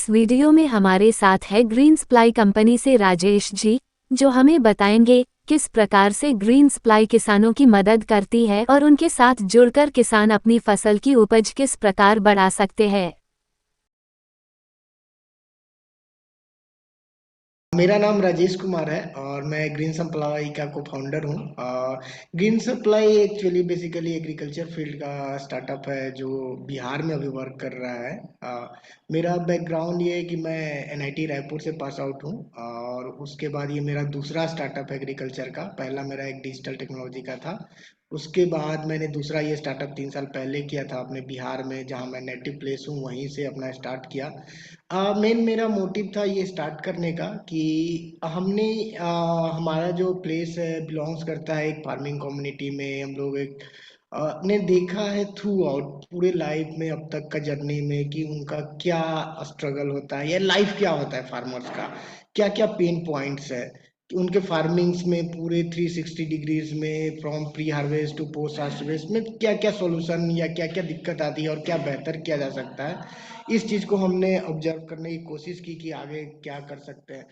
इस वीडियो में हमारे साथ है ग्रीन सप्लाई कंपनी से राजेश जी, जो हमें बताएंगे किस प्रकार से ग्रीन सप्लाई किसानों की मदद करती है और उनके साथ जुड़कर किसान अपनी फसल की उपज किस प्रकार बढ़ा सकते हैं। मेरा नाम राजेश कुमार है और मैं ग्रीन सप्लाई का को फाउंडर हूँ। Green supply actually basically agriculture field का स्टार्टअप है जो बिहार में अभी वर्क कर रहा है। मेरा बैकग्राउंड ये है कि मैं एनआईटी रायपुर से पास आउट हूँ और उसके बाद ये मेरा दूसरा स्टार्टअप है एग्रीकल्चर का। पहला मेरा एक डिजिटल टेक्नोलॉजी का था। उसके बाद मैंने दूसरा ये स्टार्टअप 3 साल पहले किया था अपने बिहार में, जहाँ मैं नेटिव प्लेस हूँ, वहीं से अपना स्टार्ट किया। मेन मेरा मोटिव था ये स्टार्ट करने का कि हमने हमारा जो प्लेस है बिलोंग्स करता है एक फार्मिंग कम्युनिटी में। हम लोग एक ने देखा है थ्रू आउट पूरे लाइफ में अब तक का जर्नी में कि उनका क्या स्ट्रगल होता है या लाइफ क्या होता है फार्मर्स का, क्या क्या पेन पॉइंट्स है कि उनके फार्मिंग्स में पूरे 360 डिग्रीज में from pre harvest to post harvest में क्या क्या सॉल्यूशन या क्या क्या दिक्कत आती है और क्या बेहतर किया जा सकता है। इस चीज को हमने ऑब्जर्व करने की कोशिश की कि आगे क्या कर सकते हैं।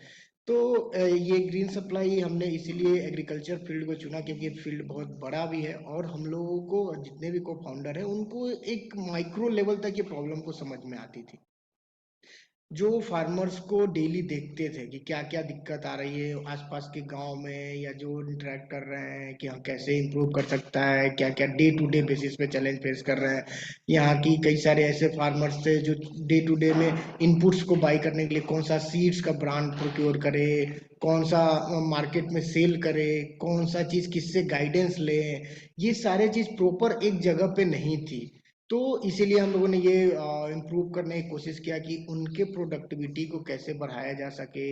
तो ये ग्रीन सप्लाई हमने इसीलिए एग्रीकल्चर फील्ड को चुना क्योंकि ये फील्ड बहुत बड़ा भी है और हम लोगों को जितने भी को फाउंडर है उनको एक माइक्रो लेवल तक ये प्रॉब्लम को समझ में आती थी, जो फार्मर्स को डेली देखते थे कि क्या क्या दिक्कत आ रही है आसपास के गांव में या जो इंटरेक्ट कर रहे हैं कि हम कैसे इंप्रूव कर सकता है, क्या क्या डे टू डे बेसिस पे चैलेंज फेस कर रहे हैं। यहाँ की कई सारे ऐसे फार्मर्स थे जो डे टू डे में इनपुट्स को बाई करने के लिए कौन सा सीड्स का ब्रांड प्रोक्योर करे, कौन सा मार्केट में सेल करे, कौन सा चीज किससे गाइडेंस ले, ये सारे चीज प्रॉपर एक जगह पे नहीं थी। तो इसीलिए हम लोगों ने ये इम्प्रूव करने की कोशिश किया कि उनके प्रोडक्टिविटी को कैसे बढ़ाया जा सके,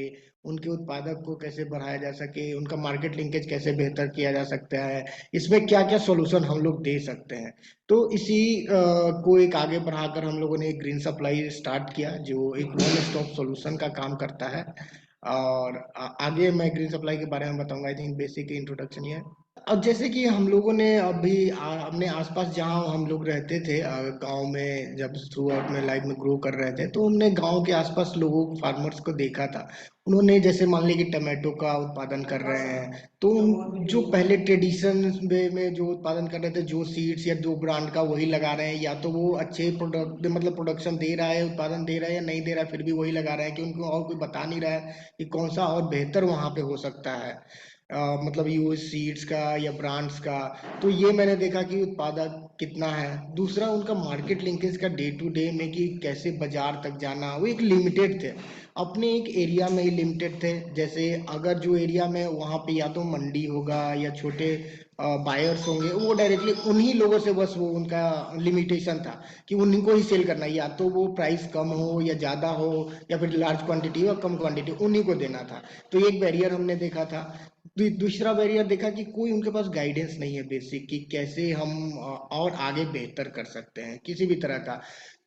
उनके उत्पादक को कैसे बढ़ाया जा सके, उनका मार्केट लिंकेज कैसे बेहतर किया जा सकता है, इसमें क्या क्या सॉल्यूशन हम लोग दे सकते हैं। तो इसी को एक आगे बढ़ाकर हम लोगों ने एक ग्रीन सप्लाई स्टार्ट किया जो एक वन स्टॉप सॉल्यूशन का काम करता है। और आगे मैं ग्रीन सप्लाई के बारे में बताऊंगा। आई थिंक बेसिक इंट्रोडक्शन ये है। अब जैसे कि हम लोगों ने अभी अपने आसपास जहाँ हम लोग रहते थे गांव में, जब थ्रू आउट में लाइफ में ग्रो कर रहे थे, तो हमने गांव के आसपास लोगों फार्मर्स को देखा था। उन्होंने जैसे मान ली कि टमाटो का उत्पादन कर रहे हैं, तो जो पहले ट्रेडिशन वे में जो उत्पादन कर रहे थे, जो सीड्स या दो ब्रांड का वही लगा रहे हैं, या तो वो अच्छे प्रोडक्ट मतलब प्रोडक्शन दे रहा है, उत्पादन दे रहा है या नहीं दे रहा है, फिर भी वही लगा रहे हैं कि उनको और कोई बता नहीं रहा है कि कौन सा और बेहतर वहां पे हो सकता है, मतलब यूज सीड्स का या ब्रांड्स का। तो ये मैंने देखा कि उत्पादक कितना है। दूसरा उनका मार्केट लिंकेज का डे टू डे में कि कैसे बाजार तक जाना, वो एक लिमिटेड थे, अपने एक एरिया में ही लिमिटेड थे। जैसे अगर जो एरिया में वहाँ पे या तो मंडी होगा या छोटे बायर्स होंगे, वो डायरेक्टली उन्हीं लोगों से बस वो उनका लिमिटेशन था कि उन्हीं को ही सेल करना है, या तो वो प्राइस कम हो या ज़्यादा हो या फिर लार्ज क्वांटिटी हो कम क्वांटिटी, उन्हीं को देना था। तो एक बैरियर हमने देखा था। दूसरा बैरियर देखा कि कोई उनके पास गाइडेंस नहीं है बेसिक कि कैसे हम और आगे बेहतर कर सकते हैं किसी भी तरह का।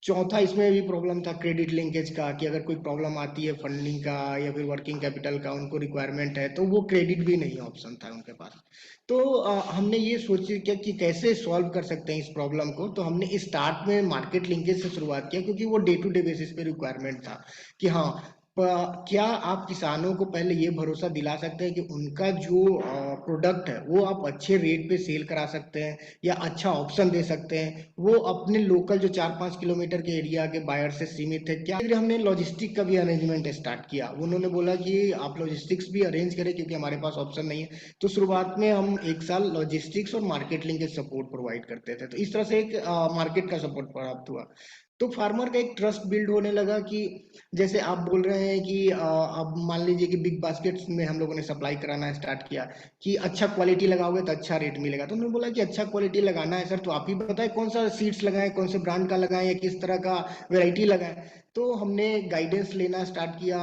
चौथा इसमें भी प्रॉब्लम था क्रेडिट लिंकेज का, कि अगर कोई प्रॉब्लम आती है फंडिंग का या फिर वर्किंग कैपिटल का उनको रिक्वायरमेंट है, तो वो क्रेडिट भी नहीं ऑप्शन था उनके पास। तो हमने ये सोची क्या कि कैसे सॉल्व कर सकते हैं इस प्रॉब्लम को। तो हमने स्टार्ट में मार्केट लिंकेज से शुरुआत किया क्योंकि वो डे टू डे बेसिस पे रिक्वायरमेंट था कि हाँ, क्या आप किसानों को पहले ये भरोसा दिला सकते हैं कि उनका जो प्रोडक्ट है वो आप अच्छे रेट पे सेल करा सकते हैं या अच्छा ऑप्शन दे सकते हैं, वो अपने लोकल जो 4-5 किलोमीटर के एरिया के बायर से सीमित है क्या। फिर हमने लॉजिस्टिक का भी अरेंजमेंट स्टार्ट किया। उन्होंने बोला कि आप लॉजिस्टिक्स भी अरेंज करें क्योंकि हमारे पास ऑप्शन नहीं है। तो शुरुआत में हम 1 साल लॉजिस्टिक्स और मार्केटिंग के सपोर्ट प्रोवाइड करते थे, तो इस तरह से एक मार्केट का सपोर्ट प्राप्त हुआ। तो फार्मर का एक ट्रस्ट बिल्ड होने लगा कि जैसे आप बोल रहे हैं कि अब मान लीजिए कि बिग बास्केट्स में हम लोगों ने सप्लाई कराना स्टार्ट किया कि अच्छा क्वालिटी लगाओगे तो अच्छा रेट मिलेगा। तो उन्होंने बोला कि अच्छा क्वालिटी लगाना है सर, तो आप ही बताएं कौन सा सीड्स लगाएं, कौन से ब्रांड का लगाएं या किस तरह का वैरायटी लगाएं। तो हमने गाइडेंस लेना स्टार्ट किया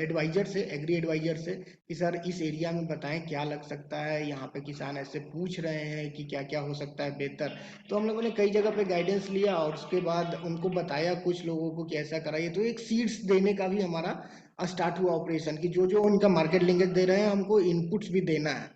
एडवाइजर से, एग्री एडवाइजर से, कि सर इस एरिया में बताएं क्या लग सकता है, यहाँ पे किसान ऐसे पूछ रहे हैं कि क्या क्या हो सकता है बेहतर। तो हम लोगों ने कई जगह पे गाइडेंस लिया और उसके बाद उनको बताया कुछ लोगों को कि ऐसा कराइए। तो एक सीड्स देने का भी हमारा स्टार्ट हुआ ऑपरेशन कि जो जो उनका मार्केट लिंकेज दे रहे हैं हमको इनपुट्स भी देना है।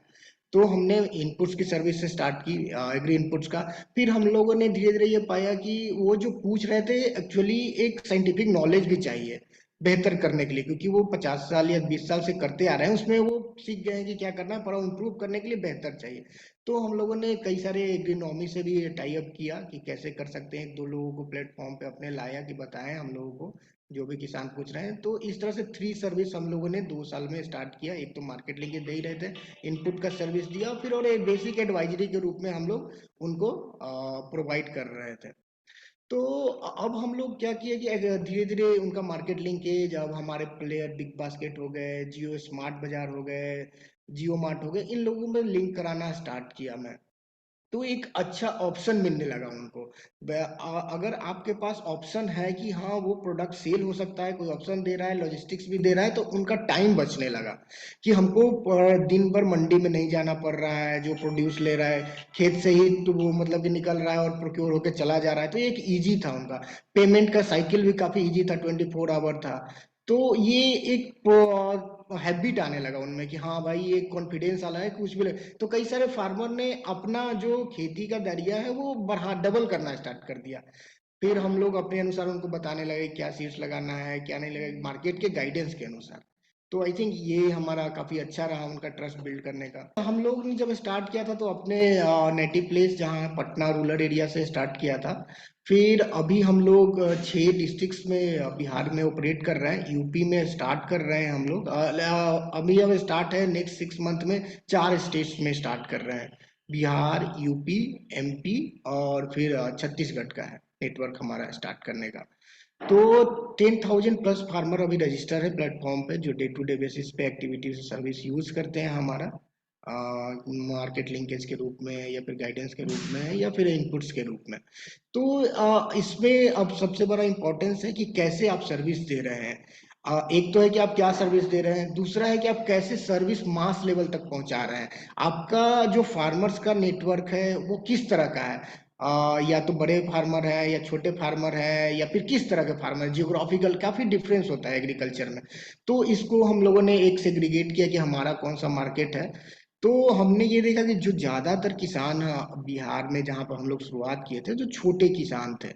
तो हमने इनपुट्स की सर्विस से स्टार्ट की, एग्री इनपुट्स का। फिर हम लोगों ने धीरे धीरे ये पाया कि वो जो पूछ रहे थे एक्चुअली एक साइंटिफिक नॉलेज भी चाहिए बेहतर करने के लिए, क्योंकि वो 50 साल या 20 साल से करते आ रहे हैं, उसमें वो सीख गए हैं कि क्या करना है, पर इम्प्रूव करने के लिए बेहतर चाहिए। तो हम लोगों ने कई सारे एग्रीनॉमी से भी टाई अप किया कि कैसे कर सकते हैं, एक दो लोगों को प्लेटफॉर्म पे अपने लाया कि बताएं हम लोगों को जो भी किसान पूछ रहे हैं। तो इस तरह से 3 सर्विस हम लोगों ने 2 साल में स्टार्ट किया। एक तो मार्केट लिंक दे ही रहे थे, इनपुट का सर्विस दिया, फिर और एक बेसिक एडवाइजरी के रूप में हम लोग उनको प्रोवाइड कर रहे थे। तो अब हम लोग क्या किए कि धीरे धीरे उनका मार्केट लिंकेज, अब हमारे प्लेयर बिग बास्केट हो गए, जियो स्मार्ट बाजार हो गए, जियो मार्ट हो गए, इन लोगों में लिंक कराना स्टार्ट किया मैं। तो एक अच्छा ऑप्शन मिलने लगा उनको। अगर आपके पास ऑप्शन है कि हाँ वो प्रोडक्ट सेल हो सकता है, कोई ऑप्शन दे रहा है, लॉजिस्टिक्स भी दे रहा है, तो उनका टाइम बचने लगा कि हमको दिन भर मंडी में नहीं जाना पड़ रहा है। जो प्रोड्यूस ले रहा है खेत से ही तो वो मतलब कि निकल रहा है और प्रोक्योर होके चला जा रहा है, तो ये एक ईजी था उनका। पेमेंट का साइकिल भी काफी ईजी था, 24 आवर था। तो ये एक हैबिट आने लगा उनमें कि हाँ भाई ये कॉन्फिडेंस आला है, कुछ भी तो कई सारे फार्मर ने अपना जो खेती का दरिया है वो बढ़ा डबल करना स्टार्ट कर दिया। फिर हम लोग अपने अनुसार उनको बताने लगे क्या सीड्स लगाना है, क्या नहीं लगेगा, मार्केट के गाइडेंस के अनुसार। तो आई थिंक ये हमारा काफी अच्छा रहा उनका ट्रस्ट बिल्ड करने का। हम लोग ने जब स्टार्ट किया था तो अपने नेटिव प्लेस जहाँ पटना रूरल एरिया से स्टार्ट किया था। फिर अभी हम लोग 6 डिस्ट्रिक्ट्स में बिहार में ऑपरेट कर रहे हैं, यूपी में स्टार्ट कर रहे हैं हम लोग। अभी अब स्टार्ट है, नेक्स्ट 6 मंथ में 4 स्टेट्स में स्टार्ट कर रहे हैं। बिहार, यूपी, एमपी और फिर छत्तीसगढ़ का है नेटवर्क हमारा स्टार्ट करने का। तो 10,000 प्लस फार्मर अभी रजिस्टर है प्लेटफॉर्म पे, जो डे टू डे बेसिस पे एक्टिविटीज सर्विस यूज करते हैं हमारा, मार्केट लिंकेज के रूप में या फिर गाइडेंस के रूप में या फिर इनपुट्स के रूप में। तो इसमें अब सबसे बड़ा इम्पोर्टेंस है कि कैसे आप सर्विस दे रहे हैं। एक तो है कि आप क्या सर्विस दे रहे हैं, दूसरा है कि आप कैसे सर्विस मास लेवल तक पहुंचा रहे हैं। आपका जो फार्मर्स का नेटवर्क है वो किस तरह का है, या तो बड़े फार्मर है या छोटे फार्मर है या फिर किस तरह के फार्मर, जियोग्राफिकल काफी डिफरेंस होता है एग्रीकल्चर में। तो इसको हम लोगों ने एक सेग्रीगेट किया कि हमारा कौन सा मार्केट है। तो हमने ये देखा कि जो ज्यादातर किसान बिहार में जहाँ पर हम लोग शुरुआत किए थे, जो छोटे किसान थे,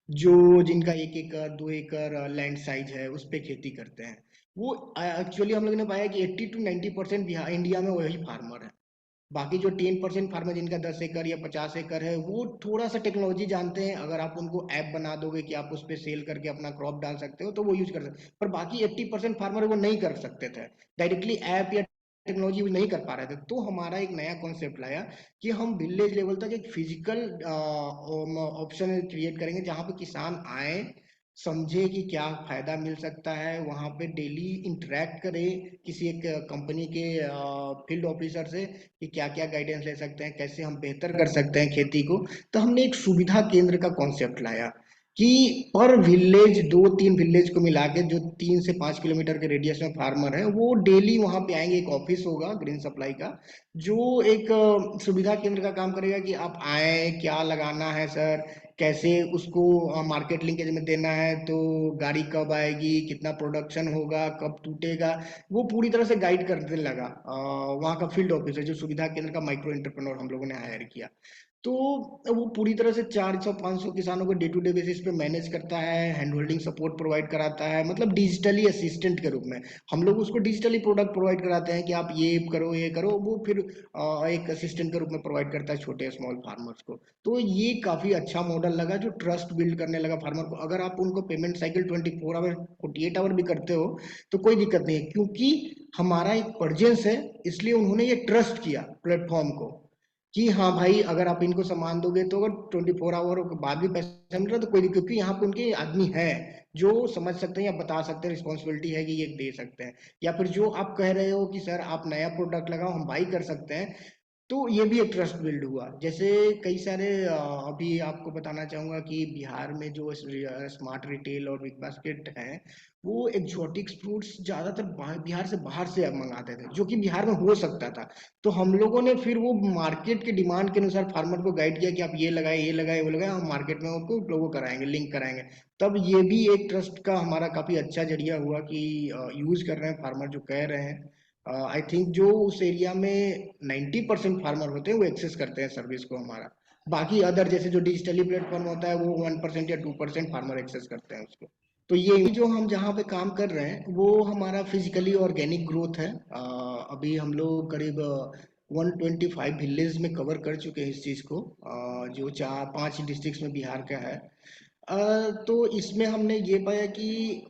जो जिनका 1 एकड़ 2 एकड़ लैंड साइज है उस पे खेती करते हैं, वो एक्चुअली हम लोगों ने पाया कि 80 to 90% बिहार इंडिया में वही फार्मर है। बाकी जो 10% फार्मर जिनका 10 एकड़ या 50 एकड़ है, वो थोड़ा सा टेक्नोलॉजी जानते हैं। अगर आप उनको ऐप बना दोगे कि आप उस पर सेल करके अपना क्रॉप डाल सकते हो तो वो यूज कर सकते हैं, पर बाकी 80% फार्मर वो नहीं कर सकते थे डायरेक्टली ऐप या टेक्नोलॉजी यूज नहीं कर पा रहे थे। तो हमारा एक नया कॉन्सेप्ट लाया कि हम विलेज लेवल तक एक फिजिकल ऑप्शन क्रिएट करेंगे जहाँ पे किसान आए, समझे कि क्या फायदा मिल सकता है, वहां पे डेली इंटरेक्ट करे किसी एक कंपनी के फील्ड ऑफिसर से कि क्या क्या गाइडेंस ले सकते हैं, कैसे हम बेहतर कर सकते हैं खेती को। तो हमने एक सुविधा केंद्र का कॉन्सेप्ट लाया कि पर विलेज, 2-3 विलेज को मिला के जो 3 से 5 किलोमीटर के रेडियस में फार्मर है, वो डेली वहां पे आएंगे। एक ऑफिस होगा ग्रीन सप्लाई का, जो एक सुविधा केंद्र का काम करेगा कि आप आए, क्या लगाना है सर, कैसे उसको मार्केट लिंकेज में देना है, तो गाड़ी कब आएगी, कितना प्रोडक्शन होगा, कब टूटेगा, वो पूरी तरह से गाइड करने लगा। वहाँ का फील्ड ऑफिसर जो सुविधा केंद्र का माइक्रो एंटरप्रेन्योर हम लोगों ने हायर किया। तो वो पूरी तरह से 400-500 किसानों को डे टू डे बेसिस पे मैनेज करता है, हैंड होल्डिंग सपोर्ट प्रोवाइड कराता है, मतलब डिजिटली असिस्टेंट के रूप में। हम लोग उसको डिजिटली प्रोडक्ट प्रोवाइड कराते हैं कि आप ये करो, वो फिर एक असिस्टेंट के रूप में प्रोवाइड करता है छोटे स्मॉल फार्मर्स को। तो ये काफी अच्छा मॉडल लगा जो ट्रस्ट बिल्ड करने लगा फार्मर को। अगर आप उनको पेमेंट साइकिल 24 आवर 48 आवर भी करते हो तो कोई दिक्कत नहीं है, क्योंकि हमारा एक प्रेजेंस है, इसलिए उन्होंने ये ट्रस्ट किया प्लेटफॉर्म को कि हाँ भाई अगर आप इनको सामान दोगे तो अगर 24 आवर के बाद भी पैसा मिल रहा है तो कोई दिक्कत, क्योंकि यहाँ पे उनके आदमी है जो समझ सकते हैं या बता सकते हैं, रिस्पॉन्सिबिलिटी है कि ये दे सकते हैं। या फिर जो आप कह रहे हो कि सर आप नया प्रोडक्ट लगाओ हम बाई कर सकते हैं, तो ये भी एक ट्रस्ट बिल्ड हुआ। जैसे कई सारे अभी आपको बताना चाहूंगा कि बिहार में जो स्मार्ट रिटेल और बिग बास्केट है, वो एग्जॉटिक फ्रूट्स ज्यादातर बिहार से बाहर से अब मंगाते थे, जो कि बिहार में हो सकता था। तो हम लोगों ने फिर वो मार्केट के डिमांड के अनुसार फार्मर को गाइड किया कि आप ये लगाए वो लगाए, हम मार्केट में उनको लोगो कराएंगे, लिंक कराएंगे। तब ये भी एक ट्रस्ट का हमारा काफी अच्छा जरिया हुआ कि यूज कर रहे हैं फार्मर जो कह रहे हैं, आई थिंक जो उस एरिया में 90% फार्मर होते हैं वो एक्सेस करते हैं सर्विस को हमारा। बाकी अदर जैसे जो डिजिटली प्लेटफॉर्म होता है वो 1% या 2% फार्मर एक्सेस करते हैं उसको। तो ये जो हम जहाँ पे काम कर रहे हैं वो हमारा फिजिकली ऑर्गेनिक ग्रोथ है। अभी हम लोग करीब 125 विलेज में कवर कर चुके हैं इस चीज़ को, जो 4-5 डिस्ट्रिक्ट्स में बिहार का है। तो इसमें हमने ये पाया कि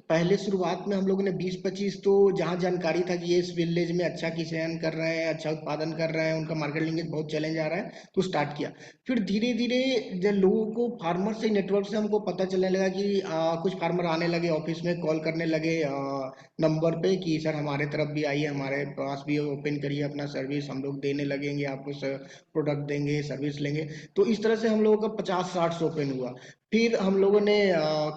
पहले शुरुआत में हम लोगों ने 20-25 तो जहाँ जानकारी था कि ये इस विलेज में अच्छा किसान कर रहे हैं, अच्छा उत्पादन कर रहे हैं, उनका मार्केट लिंकेज बहुत चैलेंज आ रहा है, तो स्टार्ट किया। फिर धीरे धीरे जब लोगों को फार्मर से नेटवर्क से हमको पता चलने लगा कि कुछ फार्मर आने लगे ऑफिस में, कॉल करने लगे नंबर पे कि सर हमारे तरफ भी आइए, हमारे पास भी ओपन करिए अपना सर्विस, हम लोग देने लगेंगे आपको, प्रोडक्ट देंगे, सर्विस लेंगे। तो इस तरह से हम लोगों का 50-60 ओपन हुआ। फिर हम लोगों ने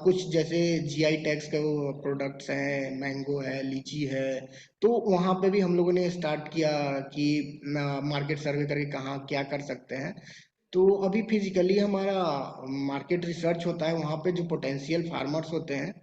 कुछ जैसे जीआई टैग्स के वो प्रोडक्ट्स हैं, मैंगो है, लीची है, तो वहाँ पे भी हम लोगों ने स्टार्ट किया कि मार्केट सर्वे करके कहाँ क्या कर सकते हैं। तो अभी फिजिकली हमारा मार्केट रिसर्च होता है वहाँ पे, जो पोटेंशियल फार्मर्स होते हैं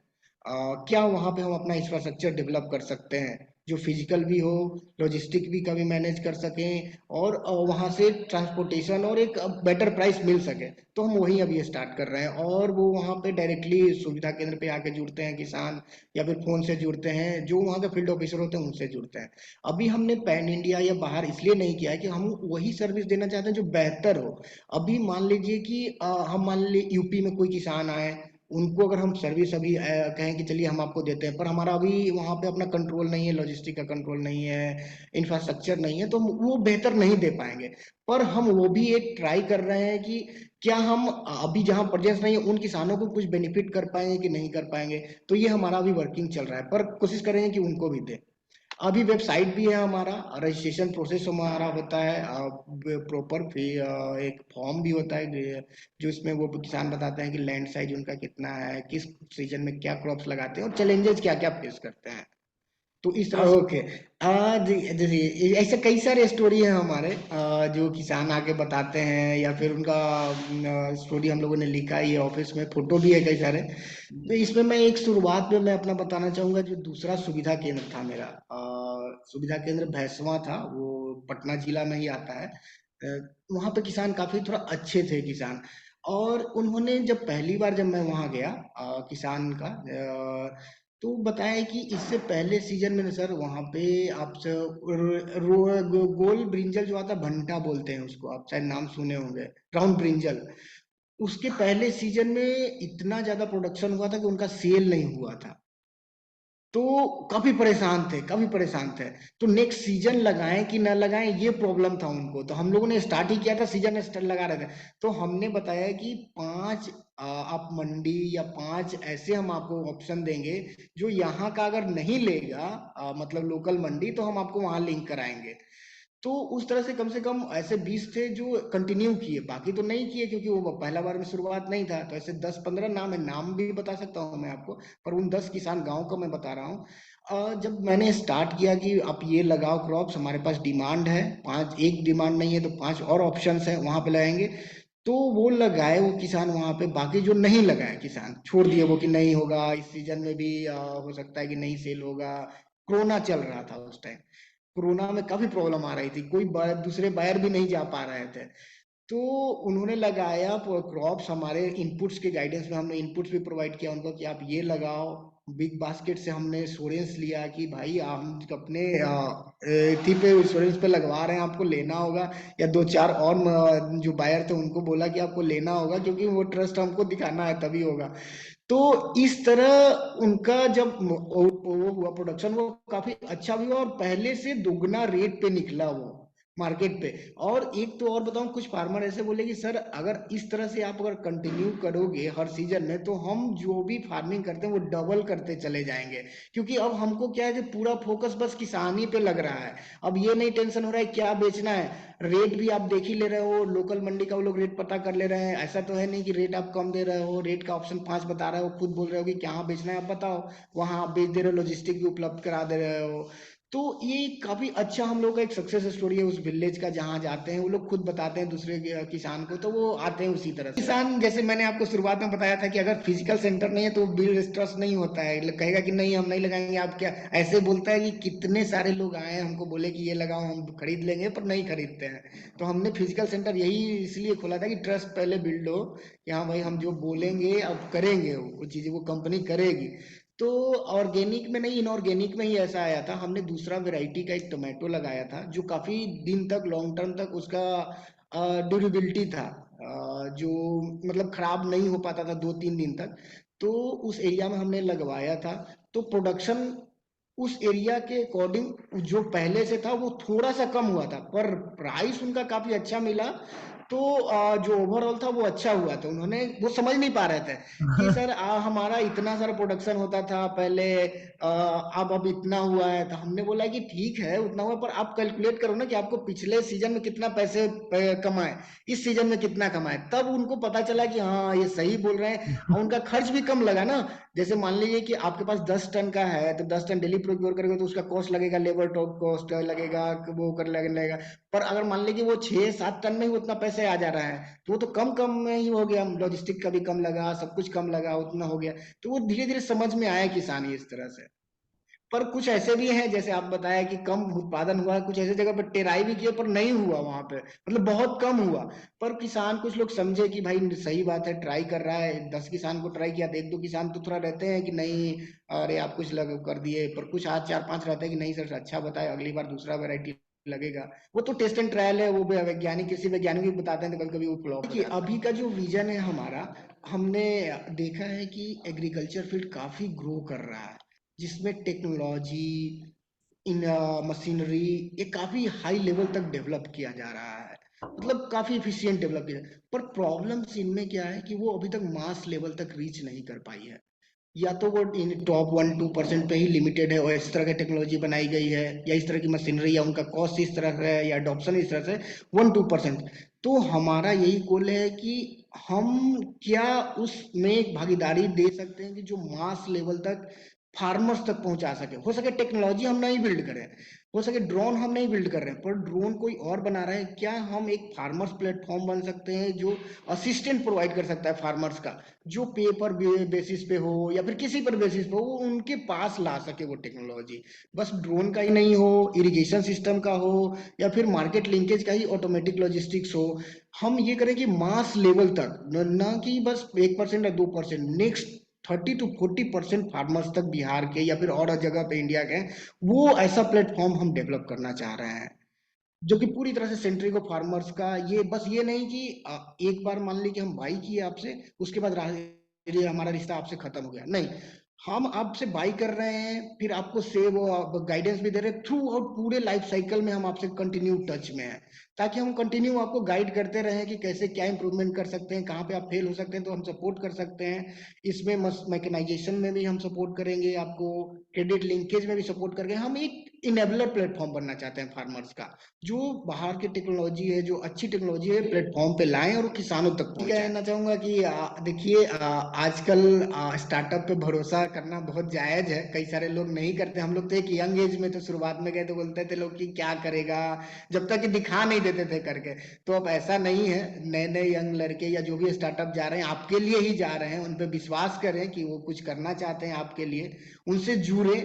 क्या वहाँ पे हम अपना इंफ्रास्ट्रक्चर डेवलप कर सकते हैं जो फिजिकल भी हो, लॉजिस्टिक भी कभी मैनेज कर सकें, और वहाँ से ट्रांसपोर्टेशन और एक बेटर प्राइस मिल सके। तो हम वही अभी स्टार्ट कर रहे हैं, और वो वहाँ पे डायरेक्टली सुविधा केंद्र पे आके जुड़ते हैं किसान, या फिर फोन से जुड़ते हैं, जो वहाँ के फील्ड ऑफिसर होते हैं उनसे जुड़ते हैं। अभी हमने पैन इंडिया या बाहर इसलिए नहीं किया है कि हम वही सर्विस देना चाहते हैं जो बेहतर हो। अभी मान लीजिए कि हम मान लीजिए यूपी में कोई किसान आए, उनको अगर हम सर्विस अभी कहें कि चलिए हम आपको देते हैं, पर हमारा अभी वहाँ पे अपना कंट्रोल नहीं है, लॉजिस्टिक का कंट्रोल नहीं है, इंफ्रास्ट्रक्चर नहीं है, तो वो बेहतर नहीं दे पाएंगे। पर हम वो भी एक ट्राई कर रहे हैं कि क्या हम अभी जहाँ प्रेजेंस नहीं है उन किसानों को कुछ बेनिफिट कर पाएंगे कि नहीं कर पाएंगे। तो ये हमारा अभी वर्किंग चल रहा है, पर कोशिश करेंगे कि उनको भी दें। अभी वेबसाइट भी है हमारा, रजिस्ट्रेशन प्रोसेस हमारा होता है प्रॉपर, फिर एक फॉर्म भी होता है जो इसमें वो किसान बताते हैं कि लैंड साइज उनका कितना है, किस सीजन में क्या क्रॉप्स लगाते हैं, और चैलेंजेस क्या क्या फेस करते हैं। तो इस तरह से ओके। जी जी, ऐसे कई सारे स्टोरी हैं हमारे, जो किसान आके बताते हैं, या फिर उनका स्टोरी हम लोगों ने लिखा है ये ऑफिस में, फोटो भी है कई सारे। तो इसमें मैं एक शुरुआत में मैं अपना बताना चाहूंगा, जो दूसरा सुविधा केंद्र था मेरा, सुविधा केंद्र भैंसवा था, वो पटना जिला में ही आता है। वहाँ पे किसान काफी थोड़ा अच्छे थे किसान, और उन्होंने जब पहली बार जब मैं वहाँ गया किसान का, तो बताया कि इससे पहले सीजन में ना सर वहाँ पे आपसे गोल ब्रिंजल जो आता है, भंटा बोलते हैं उसको, आप शायद नाम सुने होंगे, राउंड ब्रिंजल। उसके पहले सीजन में इतना ज्यादा प्रोडक्शन हुआ था कि उनका सेल नहीं हुआ था। तो काफी परेशान थे, काफी परेशान थे। तो नेक्स्ट सीजन लगाएं कि ना लगाएं ये प्रॉब्लम था उनको, तो हम लोगों ने स्टार्ट ही किया था, सीजन स्टार्ट लगा रहे थे। तो हमने बताया कि 5 आप मंडी या 5 ऐसे हम आपको ऑप्शन देंगे, जो यहाँ का अगर नहीं लेगा मतलब लोकल मंडी, तो हम आपको वहां लिंक कराएंगे। तो उस तरह से कम ऐसे 20 थे जो कंटिन्यू किए, बाकी तो नहीं किए क्योंकि वो पहला बार में शुरुआत नहीं था। तो ऐसे 10-15 नाम है, नाम भी बता सकता हूँ मैं आपको, पर उन 10 किसान गांव का मैं बता रहा हूँ। जब मैंने स्टार्ट किया कि आप ये लगाओ क्रॉप्स, हमारे पास डिमांड है 5, एक डिमांड नहीं है तो 5 और ऑप्शंस है वहां पे लगाएंगे। तो वो लगाए वो किसान वहां पे, बाकी जो नहीं लगाए किसान छोड़ दिए वो कि नहीं होगा, इस सीजन में भी हो सकता है कि नहीं सेल होगा। कोरोना चल रहा था उस टाइम, कोरोना में काफी प्रॉब्लम आ रही थी, कोई दूसरे बायर भी नहीं जा पा रहे थे। तो उन्होंने लगाया क्रॉप्स, हमारे इनपुट्स के गाइडेंस में हमने इनपुट्स भी प्रोवाइड किया उनको कि आप ये लगाओ। बिग बास्केट से हमने इंश्योरेंस लिया कि भाई हम अपने थी पे इंश्योरेंस पे लगवा रहे हैं, आपको लेना होगा। या 2-4 और जो बायर थे उनको बोला कि आपको लेना होगा, क्योंकि वो ट्रस्ट हमको दिखाना है तभी होगा। तो इस तरह उनका जब वो हुआ प्रोडक्शन, वो काफी अच्छा भी हुआ, और पहले से दुगना रेट पे निकला वो मार्केट पे। और एक तो और बताऊं, कुछ फार्मर ऐसे बोले कि सर अगर इस तरह से आप अगर कंटिन्यू करोगे हर सीजन में, तो हम जो भी फार्मिंग करते हैं वो डबल करते चले जाएंगे। क्योंकि अब हमको क्या है कि पूरा फोकस बस किसानी पे लग रहा है। अब ये नहीं टेंशन हो रहा है क्या बेचना है, रेट भी आप देख ही ले रहे हो, लोकल मंडी का वो लोग रेट पता कर ले रहे हैं। ऐसा तो है नहीं कि रेट आप कम दे रहे हो, रेट का ऑप्शन 5 बता रहे हो, खुद बोल रहे हो कि क्या बेचना है आप बताओ, वहां आप बेच दे रहे हो, लॉजिस्टिक भी उपलब्ध करा दे रहे हो। तो ये काफ़ी अच्छा हम लोग का एक सक्सेस स्टोरी है उस विलेज का, जहाँ जाते हैं वो लोग खुद बताते हैं दूसरे किसान को, तो वो आते हैं उसी तरह से। किसान जैसे मैंने आपको शुरुआत में बताया था कि अगर फिजिकल सेंटर नहीं है तो बिल्ड ट्रस्ट नहीं होता है, कहेगा कि नहीं हम नहीं लगाएंगे, आप क्या ऐसे बोलता है कि कितने सारे लोग आए हमको बोले कि ये लगाओ हम खरीद लेंगे, पर नहीं खरीदते हैं। तो हमने फिजिकल सेंटर यही इसलिए खोला था कि ट्रस्ट पहले बिल्ड हो कि हाँ भाई हम जो बोलेंगे अब करेंगे, वो चीज़ें वो कंपनी करेगी। तो ऑर्गेनिक में नहीं, इनऑर्गेनिक में ही ऐसा आया था। हमने दूसरा वैरायटी का एक टोमेटो लगाया था जो काफ़ी दिन तक, लॉन्ग टर्म तक उसका ड्यूरेबिलिटी था, जो मतलब खराब नहीं हो पाता था 2-3 दिन तक। तो उस एरिया में हमने लगवाया था। तो प्रोडक्शन उस एरिया के अकॉर्डिंग जो पहले से था वो थोड़ा सा कम हुआ था, पर प्राइस उनका काफ़ी अच्छा मिला। तो जो ओवरऑल था वो अच्छा हुआ था। उन्होंने वो समझ नहीं पा रहे थे कि सर हमारा इतना सारा प्रोडक्शन होता था पहले, अब इतना हुआ है। तो हमने बोला कि ठीक है उतना हुआ, पर आप कैलकुलेट करो ना कि आपको पिछले सीजन में कितना पैसे कमाए, इस सीजन में कितना कमाए। तब उनको पता चला कि हाँ ये सही बोल रहे हैं, और उनका खर्च भी कम लगा ना। जैसे मान लीजिए कि आपके पास 10 टन का है, तो 10 टन डेली प्रोक्योर करेंगे तो उसका कॉस्ट लगेगा, लेबर टॉप कॉस्ट लगेगा, वो कर लगेगा। पर अगर मान लीजिए वो 6-7 टन में ही उतना पैसे आ जा रहा है, तो वो तो कम कम में ही हो गया, लॉजिस्टिक का भी कम लगा, सब कुछ कम लगा, उतना हो गया। तो वो धीरे धीरे समझ में आया किसानी इस तरह से। पर कुछ ऐसे भी हैं जैसे आप बताया कि कम उत्पादन हुआ है, कुछ ऐसे जगह पर टेराई भी किया पर नहीं हुआ वहां पे, मतलब बहुत कम हुआ। पर किसान कुछ लोग समझे कि भाई सही बात है, ट्राई कर रहा है, 10 किसान को ट्राई किया तो 1-2 किसान तो थोड़ा रहते हैं कि नहीं, अरे आप कुछ लग कर दिए। पर कुछ आज 4-5 रहते हैं कि नहीं सर अच्छा बताए, अगली बार दूसरा वैरायटी लगेगा। वो तो टेस्ट एंड ट्रायल है, वो भी वैज्ञानिक, किसी वैज्ञानिक भी बताते हैं तो कभी कभी वो फ्लॉप हो जाता है। अभी का जो विजन है हमारा, हमने देखा है कि एग्रीकल्चर फील्ड काफी ग्रो कर रहा है, जिसमें टेक्नोलॉजी, इन मशीनरी, ये काफ़ी हाई लेवल तक डेवलप किया जा रहा है, मतलब काफ़ी इफिशियंट डेवलप किया। पर प्रॉब्लम्स इनमें क्या है कि वो अभी तक मास लेवल तक रीच नहीं कर पाई है। या तो वो इन टॉप 1-2% पे ही लिमिटेड है, और इस तरह की टेक्नोलॉजी बनाई गई है, या इस तरह की मशीनरी, या उनका कॉस्ट इस तरह से है, या अडॉप्शन इस तरह से 1-2%। तो हमारा यही गोल है कि हम क्या उसमें एक भागीदारी दे सकते हैं कि जो मास लेवल तक फार्मर्स तक पहुंचा सके। हो सके टेक्नोलॉजी हम नहीं बिल्ड करें, हो सके ड्रोन हम नहीं बिल्ड कर रहे हैं, पर ड्रोन कोई और बना रहा है, क्या हम एक फार्मर्स प्लेटफॉर्म बन सकते हैं जो असिस्टेंट प्रोवाइड कर सकता है फार्मर्स का, जो पे पर बेसिस पे हो या फिर किसी पर बेसिस पे हो, वो उनके पास ला सके वो टेक्नोलॉजी। बस ड्रोन का ही नहीं हो, इरिगेशन सिस्टम का हो, या फिर मार्केट लिंकेज का ही ऑटोमेटिक लॉजिस्टिक्स हो। हम ये करें कि मास लेवल तक, ना कि बस 1% या 2%, नेक्स्ट 30-40% फार्मर्स तक बिहार के या फिर और जगह पे इंडिया के, वो ऐसा प्लेटफॉर्म हम डेवलप करना चाह रहे हैं जो कि पूरी तरह से सेंट्रिक हो फार्मर्स का। ये बस ये नहीं कि एक बार मान ली कि हम बाई किए आपसे, उसके बाद ये हमारा रिश्ता आपसे खत्म हो गया, नहीं। हम आपसे बाई कर रहे हैं, फिर आपको सेव गाइडेंस भी दे रहे हैं, थ्रू आउट पूरे लाइफ साइकिल में हम आपसे कंटिन्यू टच में हैं, ताकि हम कंटिन्यू आपको गाइड करते रहें कि कैसे क्या इंप्रूवमेंट कर सकते हैं, कहाँ पे आप फेल हो सकते हैं तो हम सपोर्ट कर सकते हैं। इसमें मैकेनाइजेशन में भी हम सपोर्ट करेंगे आपको, क्रेडिट लिंकेज में भी सपोर्ट करके हम एक इनेबलर प्लेटफॉर्म बनना चाहते हैं फार्मर्स का, जो बाहर की टेक्नोलॉजी है, जो अच्छी टेक्नोलॉजी है, प्लेटफॉर्म पे लाएं और वो किसानों तक पहुंचाएं। कहना चाहूंगा कि देखिए, आजकल स्टार्टअप पे भरोसा करना बहुत जायज है, कई सारे लोग नहीं करते। हम लोग तो एक यंग एज में तो शुरुआत में गए तो बोलते थे लोग कि क्या करेगा, जब तक कि दिखा नहीं देते थे करके। तो अब ऐसा नहीं है, नए नए यंग लड़के या जो भी स्टार्टअप जा रहे हैं आपके लिए ही जा रहे हैं, उन पे विश्वास करें कि वो कुछ करना चाहते हैं आपके लिए, उनसे जुड़े,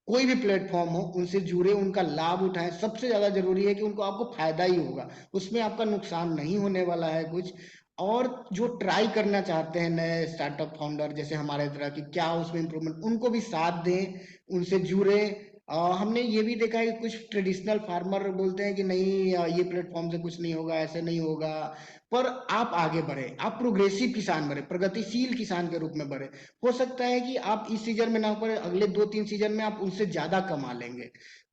कोई भी प्लेटफॉर्म हो उनसे जुड़े, उनका लाभ उठाएं। सबसे ज्यादा जरूरी है कि उनको आपको फायदा ही होगा, उसमें आपका नुकसान नहीं होने वाला है कुछ। और जो ट्राई करना चाहते हैं नए स्टार्टअप फाउंडर जैसे हमारे तरह की, क्या उसमें इम्प्रूवमेंट, उनको भी साथ दें, उनसे जुड़े। हमने ये भी देखा है कि कुछ ट्रेडिशनल फार्मर बोलते हैं कि नहीं, ये प्लेटफॉर्म से कुछ नहीं होगा, ऐसे नहीं होगा। पर आप आगे बढ़े, आप प्रोग्रेसिव किसान बने, प्रगतिशील किसान के रूप में बढ़े। हो सकता है कि आप इस सीजन में ना पड़े, अगले 2-3 सीजन में आप उनसे ज्यादा कमा लेंगे।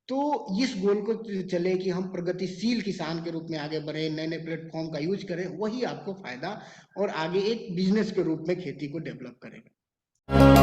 तो इस गोल को चले कि हम प्रगतिशील किसान के रूप में आगे बढ़े, नए नए प्लेटफॉर्म का यूज करें, वही आपको फायदा और आगे एक बिजनेस के रूप में खेती को डेवलप करेगा।